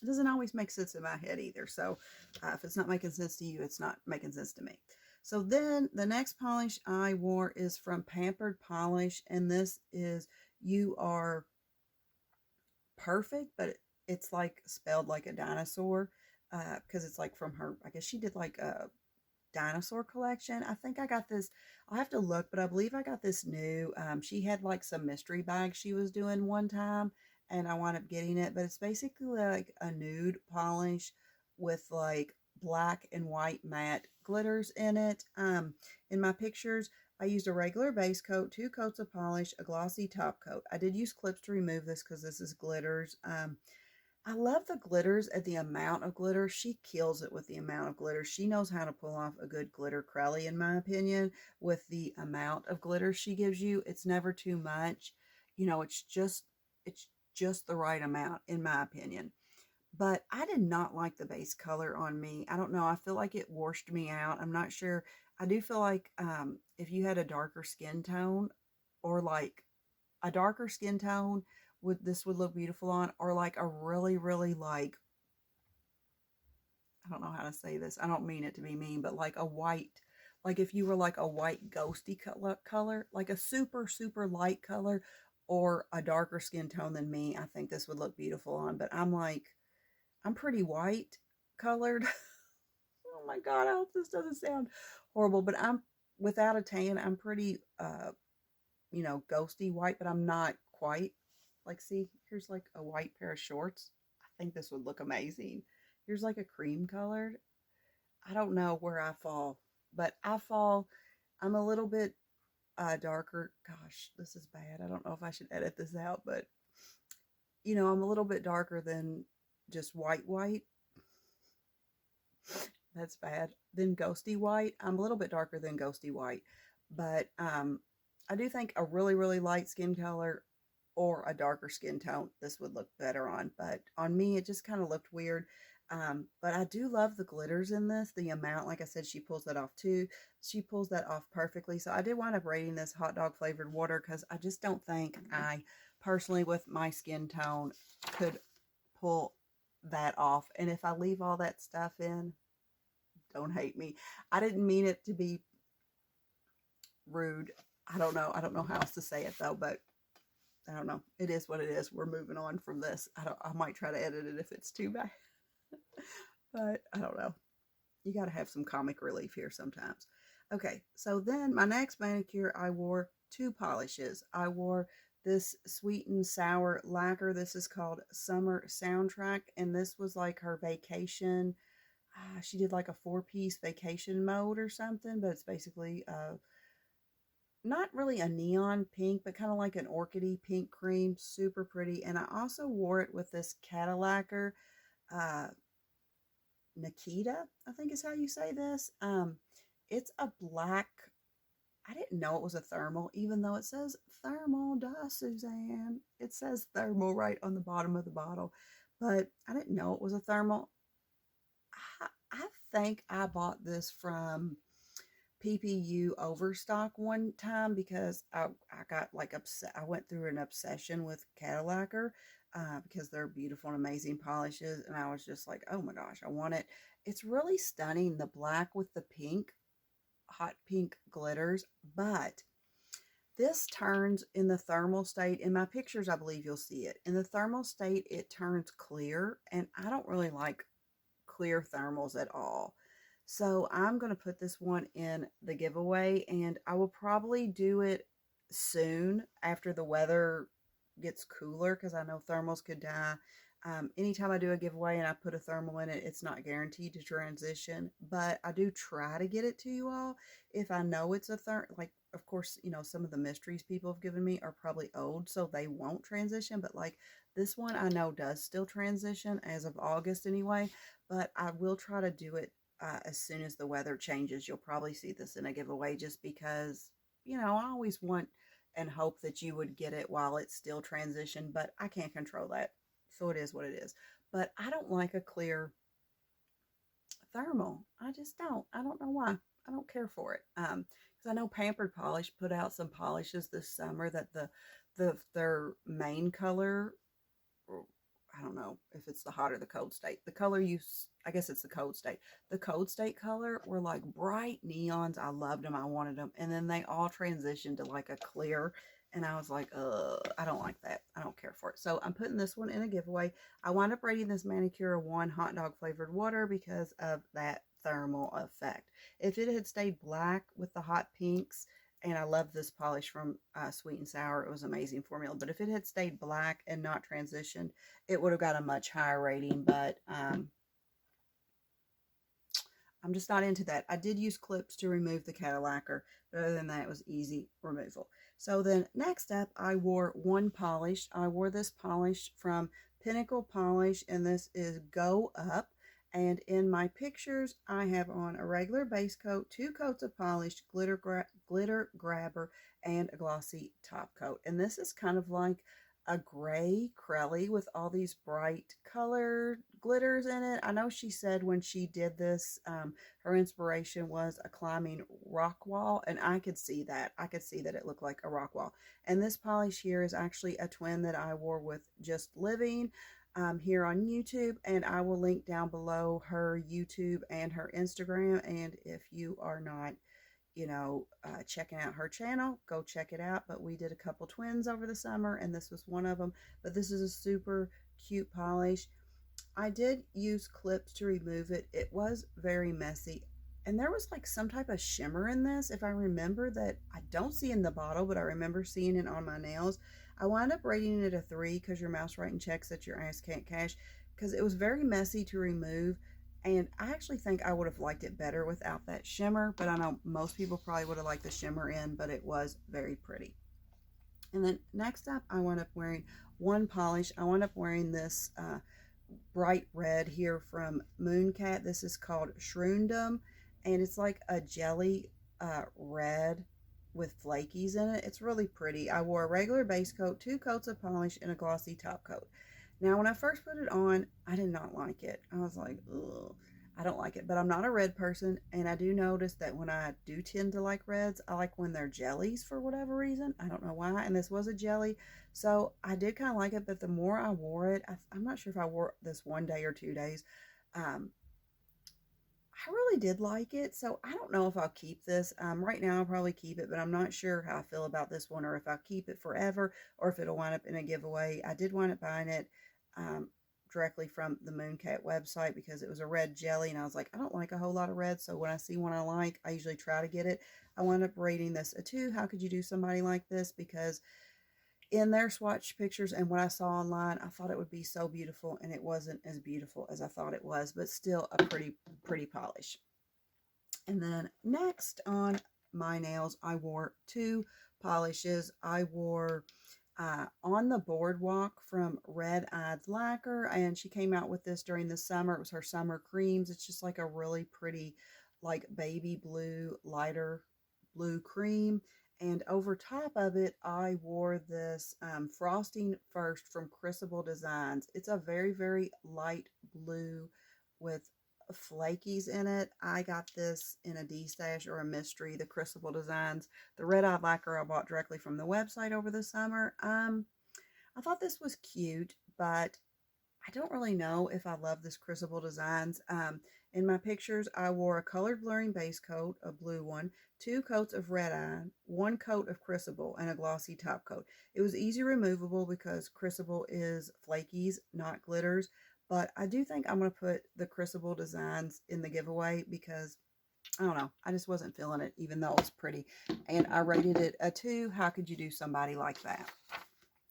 It doesn't always make sense in my head either. So if it's not making sense to you, it's not making sense to me. So then the next polish I wore is from Pampered Polish. And this is You Are Perfect, but it's like spelled like a dinosaur. Because it's like from her, I guess she did like a dinosaur collection. I think I got this, I'll have to look, but I believe I got this new. She had like some mystery bags she was doing one time, and I wound up getting it, but it's basically like a nude polish with like black and white matte glitters in it. In my pictures, I used a regular base coat, 2 coats of polish, a glossy top coat. I did use clips to remove this because this is glitters. I love the glitters and the amount of glitter. She kills it with the amount of glitter. She knows how to pull off a good glitter crelly, in my opinion, with the amount of glitter she gives you. It's never too much. You know, it's just the right amount, in my opinion. But I did not like the base color on me. I don't know. I feel like it washed me out. I'm not sure. I do feel like if you had a darker skin tone, or like a darker skin tone, would look beautiful on, or like a really, really like, I don't know how to say this. I don't mean it to be mean, but like a white, like if you were like a white ghosty color, like a super, super light color, or a darker skin tone than me, I think this would look beautiful on. But I'm like, I'm pretty white colored. Oh my God, I hope this doesn't sound horrible, but I'm without a tan, I'm pretty, ghosty white, but I'm not quite. Like, see, here's like a white pair of shorts. I think this would look amazing. Here's like a cream colored. I don't know where I fall, but I'm a little bit darker. Gosh, this is bad. I don't know if I should edit this out, but I'm a little bit darker than just white. That's bad. Then ghosty white. I'm a little bit darker than ghosty white, but I do think a really, really light skin color or a darker skin tone, this would look better on. But on me, it just kind of looked weird. But I do love the glitters in this. The amount, like I said, she pulls that off too. She pulls that off perfectly. So I did wind up rating this hot dog flavored water because I just don't think I personally, with my skin tone, could pull that off. And if I leave all that stuff in, don't hate me. I didn't mean it to be rude. I don't know. I don't know how else to say it though, but I don't know. It is what it is. We're moving on from this. I might try to edit it if it's too bad. But I don't know. You got to have some comic relief here sometimes. Okay, so then my next manicure, I wore 2 polishes. I wore this sweet and sour lacquer. This is called Summer Soundtrack, and this was like her vacation. She did like a 4-piece vacation mode or something, but it's basically not really a neon pink, but kind of like an orchidy pink cream. Super pretty. And I also wore it with this Cadillacquer, Nikita, I think is how you say this. It's a black, I didn't know it was a thermal, even though it says thermal, duh, Suzanne. It says thermal right on the bottom of the bottle, but I didn't know it was a thermal. I think I bought this from PPU Overstock one time because I got like upset. I went through an obsession with Cadillacquer because they're beautiful and amazing polishes. And I was just like, oh my gosh, I want it. It's really stunning. The black with the pink, hot pink glitters. But this turns in the thermal state. In my pictures, I believe you'll see it. In the thermal state, it turns clear. And I don't really like clear thermals at all. So I'm going to put this one in the giveaway, and I will probably do it soon after the weather gets cooler because I know thermals could die. Anytime I do a giveaway and I put a thermal in it, it's not guaranteed to transition, but I do try to get it to you all. If I know it's a like, of course, some of the mysteries people have given me are probably old, so they won't transition, but like this one I know does still transition as of August anyway, but I will try to do it as soon as the weather changes. You'll probably see this in a giveaway just because, I always want and hope that you would get it while it's still transitioned, but I can't control that. So it is what it is. But I don't like a clear thermal. I just don't. I don't know why. I don't care for it. Because I know Pampered Polish put out some polishes this summer that their main color, I don't know if it's the hot or the cold state. The color I guess it's the cold state. The cold state color were like bright neons. I loved them. I wanted them. And then they all transitioned to like a clear. And I was like, I don't like that. I don't care for it. So I'm putting this one in a giveaway. I wound up rating this manicure a 1 hot dog flavored water because of that thermal effect. If it had stayed black with the hot pinks, and I love this polish from Sweet and Sour. It was amazing formula. But if it had stayed black and not transitioned, it would have got a much higher rating. But I'm just not into that. I did use clips to remove the cattle lacquer, but other than that, it was easy removal. So then next up, I wore one polish. I wore this polish from Pinnacle Polish, and this is Go Up. And in my pictures, I have on a regular base coat, 2 coats of polish, glitter grabber, and a glossy top coat. And this is kind of like a gray crelly with all these bright colored glitters in it. I know she said when she did this, her inspiration was a climbing rock wall, and I could see that. I could see that it looked like a rock wall. And this polish here is actually a twin that I wore with just Living here on YouTube, and I will link down below her YouTube and her Instagram. And if you are not checking out her channel, go check it out. But we did a couple twins over the summer, and this was one of them. But this is a super cute polish. I did use clips to remove it. It was very messy. And there was like some type of shimmer in this, if I remember, that I don't see in the bottle, but I remember seeing it on my nails. I wound up rating it a 3 because your mouse writing checks that your ass can't cash, because it was very messy to remove. And I actually think I would have liked it better without that shimmer, but I know most people probably would have liked the shimmer in, but it was very pretty. And then next up, I wound up wearing one polish. I wound up wearing this bright red here from Mooncat. This is called Shroondum, and it's like a jelly red with flakies in it. It's really pretty. I wore a regular base coat, 2 coats of polish, and a glossy top coat. Now, when I first put it on, I did not like it. I was like, ugh, I don't like it. But I'm not a red person, and I do notice that when I do tend to like reds, I like when they're jellies for whatever reason. I don't know why, and this was a jelly. So I did kind of like it, but the more I wore it, I'm not sure if I wore this 1 day or 2 days. I really did like it, so I don't know if I'll keep this. Right now, I'll probably keep it, but I'm not sure how I feel about this one, or if I'll keep it forever, or if it'll wind up in a giveaway. I did wind up buying it directly from the Mooncat website because it was a red jelly, and I was like, I don't like a whole lot of red, so when I see one I like, I usually try to get it. I wound up rating this a 2. How could you do somebody like this? Because in their swatch pictures and what I saw online, I thought it would be so beautiful, and it wasn't as beautiful as I thought it was, but still a pretty polish. And then next on my nails, I wore 2 polishes. I wore On the Boardwalk from Red Eyed Lacquer, and she came out with this during the summer. It was her summer creams. It's just like a really pretty, like baby blue, lighter blue cream. And over top of it, I wore this Frosting First from Crucible Designs. It's a very light blue with flakies in it. I got this in a D-stash or a mystery, the Crucible Designs. The Red Eye Lacquer I bought directly from the website over the summer. I thought this was cute, but I don't really know if I love this Crucible Designs. In my pictures, I wore a colored blurring base coat, a blue one, 2 coats of red eye, 1 coat of Crucible, and a glossy top coat. It was easy removable because Crucible is flakies, not glitters. But I do think I'm going to put the Crucible Designs in the giveaway because, I don't know, I just wasn't feeling it, even though it was pretty. And I rated it a 2. How could you do somebody like that?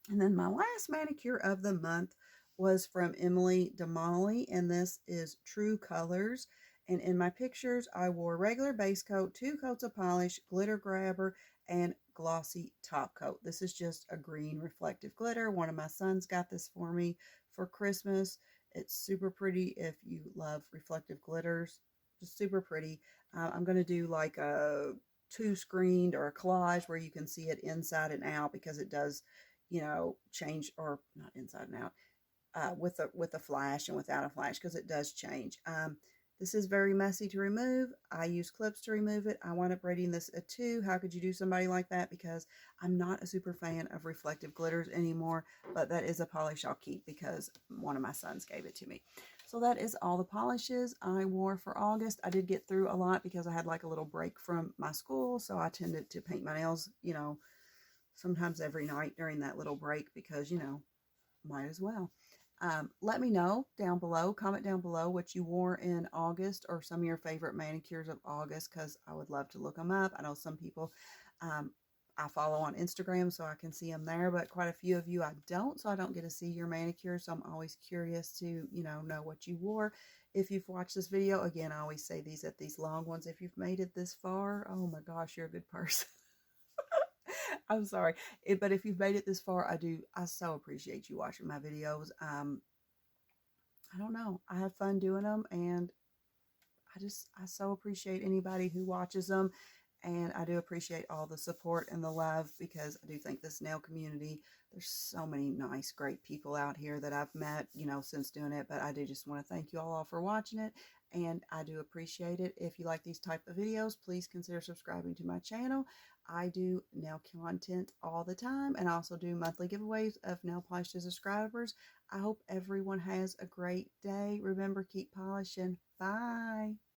And then my last manicure of the month was from Emily Damali, and this is True Colors. And in my pictures, I wore regular base coat, 2 coats of polish, glitter grabber, and glossy top coat. This is just a green reflective glitter. One of my sons got this for me for Christmas. It's super pretty if you love reflective glitters. Just super pretty. I'm going to do like a 2-screened or a collage where you can see it inside and out, because it does, change, or not inside and out, with a flash and without a flash, because it does change. This is very messy to remove. I use clips to remove it. I wound up rating this a 2. How could you do somebody like that? Because I'm not a super fan of reflective glitters anymore, but that is a polish I'll keep because one of my sons gave it to me. So that is all the polishes I wore for August. I did get through a lot because I had like a little break from my school, so I tended to paint my nails, sometimes every night during that little break because, might as well. Let me know down below, comment down below what you wore in August, or some of your favorite manicures of August, because I would love to look them up. I know some people I follow on Instagram, so I can see them there, but quite a few of you I don't, so I don't get to see your manicure, so I'm always curious to, know what you wore. If you've watched this video, again, I always say these long ones. If you've made it this far, oh my gosh, you're a good person. I'm sorry. But if you've made it this far, I so appreciate you watching my videos. I don't know. I have fun doing them, and I so appreciate anybody who watches them. And I do appreciate all the support and the love, because I do think this nail community, there's so many nice, great people out here that I've met, since doing it. But I do just want to thank you all for watching it. And I do appreciate it. If you like these type of videos, please consider subscribing to my channel. I do nail content all the time, and I also do monthly giveaways of nail polish to subscribers. I hope everyone has a great day. Remember, keep polishing. Bye.